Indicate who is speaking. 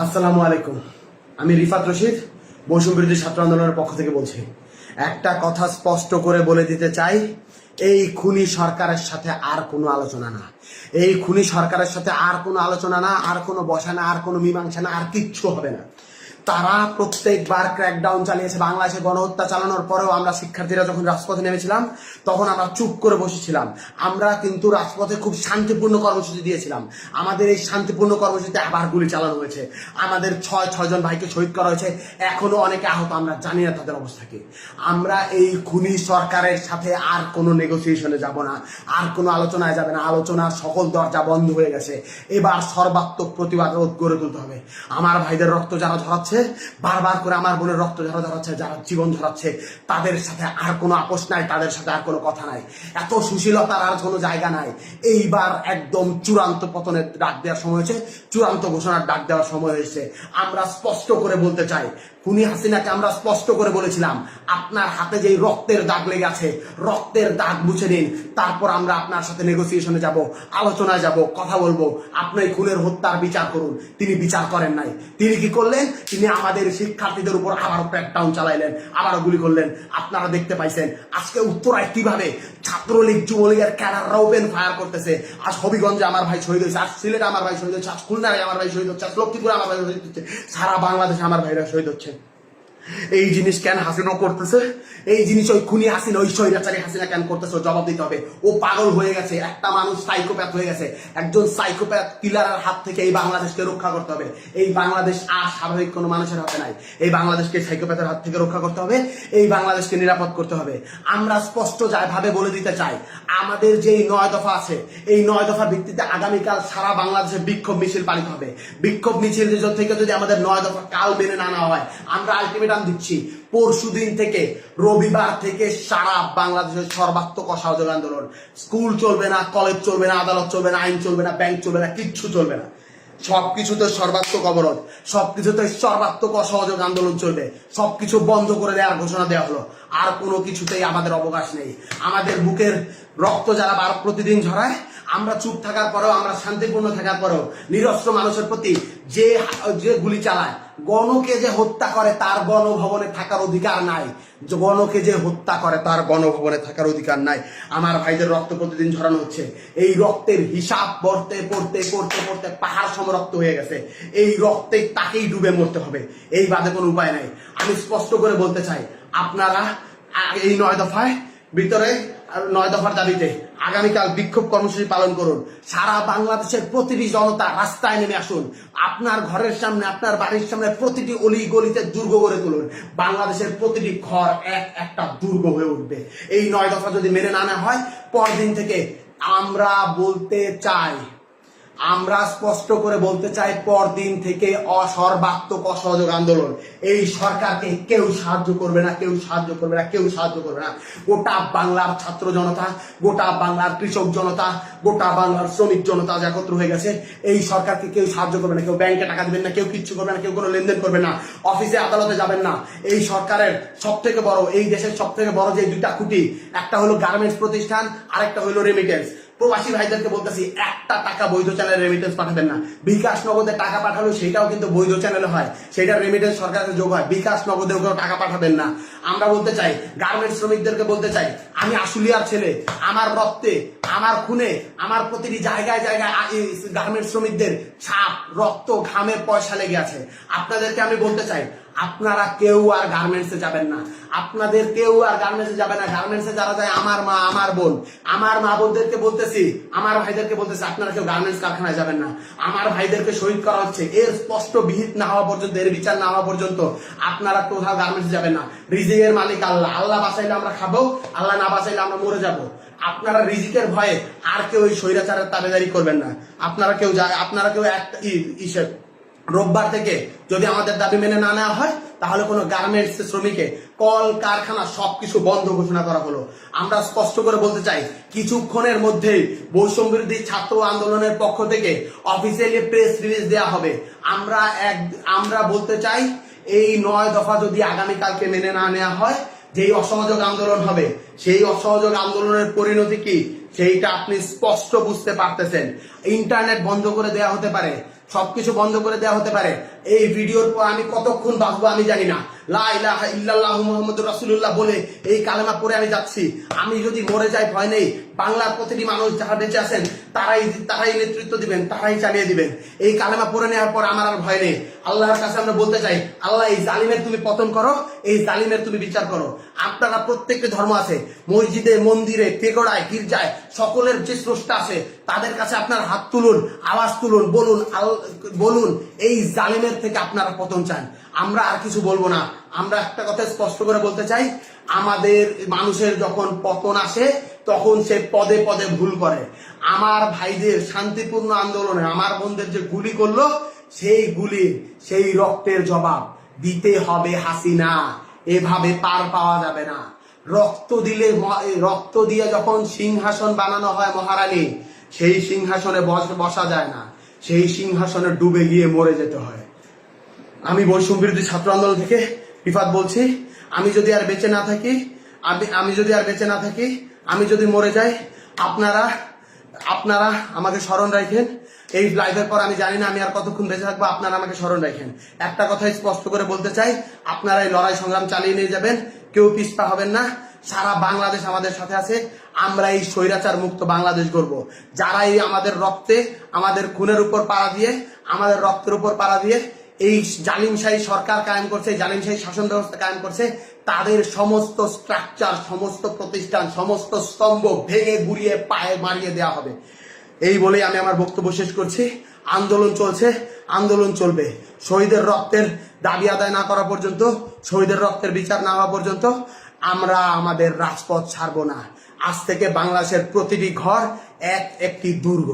Speaker 1: আসসালামু আলাইকুম। আমি রিফাত রশিদ বৈষম্য বিরোধী ছাত্র আন্দোলনের পক্ষ থেকে বলছি। একটা কথা স্পষ্ট করে বলে দিতে চাই, এই খুনি সরকারের সাথে আর কোনো আলোচনা না। এই খুনি সরকারের সাথে আর কোনো আলোচনা না, আর কোনো বসা না, আর কোনো মীমাংসা না, আর কিচ্ছু হবে না। তারা প্রত্যেকবার ক্র্যাকডাউন চালিয়েছে। বাংলাদেশে গণহত্যা চালানোর পরেও আমরা শিক্ষার্থীরা যখন রাজপথে নেমেছিলাম তখন আমরা চুপ করে বসেছিলাম। আমরা কিন্তু রাজপথে খুব শান্তিপূর্ণ কর্মসূচি দিয়েছিলাম। আমাদের এই শান্তিপূর্ণ কর্মসূচিতে আবার গুলি চালানো হয়েছে। আমাদের ছয়জন ভাইকে শহীদ করা হয়েছে, এখনো অনেকে আহত। আমরা জানি না তাদের অবস্থা কি। আমরা এই খুনি সরকারের সাথে আর কোনো নেগোসিয়েশনে যাব না, আর কোনো আলোচনায় যাবে না। আলোচনার সকল দরজা বন্ধ হয়ে গেছে। এবার সর্বাত্মক প্রতিবাদ গড়ে তুলতে হবে। আমার ভাইদের রক্ত যারা ঝরাচ্ছে, বারবার করে আমার বোনের রক্ত যারা ঝরাচ্ছে, যারা জীবন ঝরাচ্ছে, তাদের সাথে আর কোনো আপোষ নাই, তাদের সাথে আর কোনো কথা নাই। এত সুশীলতার আর কোনো জায়গা নাই। এইবার একদম চূড়ান্ত পতনের ডাক দেওয়ার সময় হয়েছে, চূড়ান্ত ঘোষণার ডাক দেওয়ার সময় হয়েছে। আমরা স্পষ্ট করে বলতে চাই, খুনি হাসিনাকে আমরা স্পষ্ট করে বলেছিলাম, আপনার হাতে যেই রক্তের দাগ লেগে আছে, রক্তের দাগ মুছে নিন, তারপর আমরা আপনার সাথে নেগোসিয়েশনে যাব, আলোচনায় যাব, কথা বলবো। আপনি এই খুনের হত্যার বিচার করুন। তিনি বিচার করেন নাই। তিনি কি করলেন? তিনি আমাদের শিক্ষার্থীদের উপর আবারও ক্র্যাকডাউন চালাইলেন, আবারও গুলি করলেন। আপনারা দেখতে পাইছেন আজকে উত্তরায় কিভাবে ছাত্রলীগ যুবলীগের ক্যাডাররা ওপেন ফায়ার করতেছে। আজ হবিগঞ্জে আমার ভাই শহীদ হয়েছে, আজ সিলেটে আমার ভাই শহীদ হচ্ছে, আজ খুলনায় আমার ভাই শহীদ হচ্ছে, আজ লক্ষ্মীপুরে আমার ভাই শহীদ হচ্ছে, সারা বাংলাদেশে আমার ভাইরা শহীদ হচ্ছে। এই জিনিস কেন হাসিনা করতেছে? এই জিনিস ওই খুনি হাসিনা, ওই স্বৈরাচারী হাসিনা কেন করতেছে? জবাব দিতে হবে। ও পাগল হয়ে গেছে, একটা মানুষ সাইকোপ্যাথ হয়ে গেছে। একজন সাইকোপ্যাথ কিলারের হাত থেকে এই বাংলাদেশকে রক্ষা করতে হবে। এই বাংলাদেশ আর স্বাভাবিক কোনো মানুষের হাতে নাই। এই বাংলাদেশকে সাইকোপ্যাথের হাত থেকে রক্ষা করতে হবে। এই বাংলাদেশকে নিরাপদ করতে হবে। আমরা স্পষ্ট ভাবে বলে দিতে চাই, আমাদের যেই 9 দফা আছে, এই 9 দফার ভিত্তিতে আগামীকাল সারা বাংলাদেশে বিক্ষোভ মিছিল পালিত হবে। বিক্ষোভ মিছিল থেকে যদি আমাদের 9 দফা কাল মেনে না নেওয়া হয়, আমরা আলটিমেটাম দিচ্ছি, পরশুদিন থেকে, রবিবার থেকে সারা বাংলাদেশের সর্বাত্মক অসহযোগ আন্দোলন। স্কুল চলবে না, কলেজ চলবে না, আদালত চলবে না, আইন চলবে না, ব্যাংক চলবে না, কিচ্ছু চলবে না। সবকিছুতে সর্বাত্মক অবরোধ, সবকিছুতে সর্বাত্মক অসহযোগ আন্দোলন চলবে। সবকিছু বন্ধ করে দেওয়ার ঘোষণা দেওয়া হলো। আর কোনো কিছুতেই আমাদের অবকাশ নেই। আমাদের বুকের রক্ত যারা প্রতিদিন ঝরায়, আমরা চুপ থাকার পরেও, আমরা শান্তিপূর্ণ থাকার পরেও নিরস্ত্র মানুষের প্রতি যে গুলি চালায়, গণকে যে হত্যা করে তার গণভবনে থাকার অধিকার নাই। গণকে যে হত্যা করে তার গণভবনে থাকার অধিকার নাই। আমার ভাইদের রক্ত প্রতিদিন ঝরানো হচ্ছে। এই রক্তের হিসাব পড়তে পড়তে পড়তে পড়তে পাহাড় সম রক্ত হয়ে গেছে। এই রক্তে তাকেই ডুবে মরতে হবে, এই বাদে কোনো উপায় নাই। আমি স্পষ্ট করে বলতে চাই, আপনারা এই 9 দফায় ভিতরে 9 দফার দাবিতে আগামীকাল বিক্ষোভ কর্মসূচি পালন করুন। সারা বাংলাদেশের প্রতিটি জনতা রাস্তায় নেমে আসুন। আপনার ঘরের সামনে, আপনার বাড়ির সামনে প্রতিটি অলি গলিতে দুর্গ গড়ে তুলুন। বাংলাদেশের প্রতিটি ঘর একটা দুর্গ হয়ে উঠবে। এই 9 দফা যদি মেনে না নেওয়া হয়, পরদিন থেকে আমরা বলতে চাই, আমরা স্পষ্ট করে বলতে চাই, পরদিন থেকে সর্বাত্মক অসহযোগ আন্দোলন। এই সরকারকে কেউ সাহায্য করবে না, কেউ সাহায্য করবে না, কেউ সাহায্য করবে না। গোটা বাংলার ছাত্র জনতা, গোটা বাংলার কৃষক জনতা, গোটা বাংলার শ্রমিক জনতা একত্র হয়ে গেছে। এই সরকারকে কেউ সাহায্য করবে না। কেউ ব্যাংকে টাকা দিবেন না, কেউ কিচ্ছু করবে না, কেউ কোনো লেনদেন করবে না, অফিসে আদালতে যাবেন না। এই সরকারের সব থেকে বড়, এই দেশের সব থেকে বড় যে 2টা খুঁটি, একটা হলো গার্মেন্টস প্রতিষ্ঠান, আরেকটা হলো রেমিটেন্স। প্রবাসী ভাইদেরকে বলতেছি, একটা টাকা বৈধ চ্যানেলে রেমিটেন্স পাঠাবেন না। বিকাশ নগদে টাকা পাঠালো, সেটাও কিন্তু বৈধ চ্যানেলে হয়, সেটা রেমিটেন্স সরকারের যোগ হয়। বিকাশ নগদেও কেউ টাকা পাঠাবেন না। আমরা বলতে চাই, গার্মেন্টস শ্রমিকদেরকে বলতে চাই, আমি আশুলিয়ার ছেলে, আমার রক্তে, আমার খুনে, আমার প্রতিটি জায়গায় জায়গায় গার্মেন্টস শ্রমিকদের ছাপ, রক্ত, ঘামের পয়সা লেগে আছে। আপনাদেরকে আমি বলতে চাই, আপনারা কেউ আর গার্মেন্টসে যাবেন না। আপনাদের কেউ আর গার্মেন্টসে যাবে না। গার্মেন্টসে যারা যায়, আমার মা, আমার বোন, আমার মা বোনদেরকে বলতেছি, আমার ভাইদেরকে বলতেছি, আপনারা কেউ গার্মেন্টস কারখানায় যাবেন না। আমার ভাইদেরকে শহীদ করা হচ্ছে, এর স্পষ্ট বিহিত না হওয়া পর্যন্ত, এর বিচার না হওয়া পর্যন্ত আপনারা কোথাও গার্মেন্টসে যাবেন না। রিজিকের মালিক আল্লাহ। আল্লাহ বাঁচাইলে আমরা খাবো, আল্লাহ না বাঁচাইলে আমরা মরে যাবো। আপনারা রিজিকের ভয়ে আর কেউ ওই স্বৈরাচারের তাবেদারি করবেন না। আপনারা কেউ রোববার থেকে যদি আমাদের দাবি মেনে না নেওয়া হয়, তাহলে কোনো গার্মেন্টস শ্রমিকে, কল কারখানা সবকিছু বন্ধ ঘোষণা করা হলো। আমরা স্পষ্ট করে বলতে চাই, কিছুক্ষণের মধ্যেই বৈষম্য বিরোধী ছাত্র আন্দোলনের পক্ষ থেকে অফিসিয়ালি প্রেস রিলিজ দেওয়া হবে। আমরা বলতে চাই, এই 9 দফা যদি আগামীকালকে মেনে না নেওয়া হয়, যেই অসহযোগ আন্দোলন হবে, সেই অসহযোগ আন্দোলনের পরিণতি কি সেইটা আপনি স্পষ্ট বুঝতে পারতেছেন। ইন্টারনেট বন্ধ করে দেওয়া হতে পারে, সবকিছু বন্ধ করে দেওয়া হতে পারে। এই ভিডিওর পর আমি কতক্ষণ বাঁচবো আমি জানি না। লা ইলাহা ইল্লাল্লাহু মুহাম্মাদুর রাসূলুল্লাহ বলে এই কালেমা পড়ে আমি যাচ্ছি। আমি যদি মরে যাই ভয় নেই, বাংলার প্রতিটি মানুষ যারা বেঁচে আছেন তারাই নেতৃত্ব দিবেন, তারাই চালিয়ে দিবেন। এই কালেমা পড়ে নেওয়ার পর আমার আর ভয় নেই। আল্লাহর কাছে আমরা বলতে চাই, আল্লাহ এই জালিমের তুমি পতন করো, এই জালিমের তুমি বিচার করো। আপনারা প্রত্যেকটি ধর্ম আছে, মসজিদে, মন্দিরে, পেগোড়ায়, গির্জায়, সকলের যে স্রষ্টা আছে তাদের কাছে আপনার হাত তুলুন, আওয়াজ তুলুন, বলুন এই জালিমের থেকে আপনারা পতন চান। আমরা আর কিছু বলবো না। আমরা একটা কথা স্পষ্ট করে বলতে চাই, আমাদের মানুষের যখন পতন আসে তখন সে পদে পদে ভুল করে। আমার ভাইদের শান্তিপূর্ণ আন্দোলনে আমার বোনদের যে গুলি করলো, সেই গুলির সেই রক্তের জবাব দিতে হবে হাসিনা। এভাবে পার পাওয়া যাবে না। রক্ত দিয়ে যখন সিংহাসন বানানো হয় মহারানী, সেই সিংহাসনে বসা যায় না, সেই সিংহাসনে ডুবে গিয়ে মরে যেতে হয়। আমি বৈষম্য বিরোধী ছাত্র আন্দোলন থেকে রিফাত বলছি, আমি যদি আর বেঁচে না থাকি, আমি যদি মরে যাই, আপনারা আমাকে স্মরণ রাখেন। এই লাইভের পর আমি জানি না আমি আর কতক্ষণ বেঁচে থাকবো, আপনারা আমাকে স্মরণ রাখেন। একটা কথাই স্পষ্ট করে বলতে চাই, আপনারা এই লড়াই সংগ্রাম চালিয়ে নিয়ে যাবেন, কেউ পিছপা হবেন না। সারা বাংলাদেশ আমাদের সাথে আছে। আমরা এই স্বৈরাচার মুক্ত বাংলাদেশ গড়ব। যারা এই আমাদের রক্তে, আমাদের খুনের উপর পাড়া দিয়ে, আমাদের রক্তের উপর পাড়া দিয়ে এই জালিমশাহী সরকার কায়েম করছে, জালিমশাহী শাসন ব্যবস্থা কায়েম করছে, তাদের সমস্ত স্ট্রাকচার, সমস্ত প্রতিষ্ঠান, সমস্ত স্তম্ভ ভেঙে গুড়িয়ে পায়ে মারিয়ে দেওয়া হবে। এই বলেই আমি আমার বক্তব্য শেষ করছি। আন্দোলন চলছে, আন্দোলন চলবে। শহীদের রক্তের দাবি আদায় না করা পর্যন্ত, শহীদের রক্তের বিচার না হওয়া পর্যন্ত আমরা আমাদের রাজপথ ছাড়বো না। আজ থেকে বাংলাদেশের প্রতিটি ঘর একটি দুর্গ।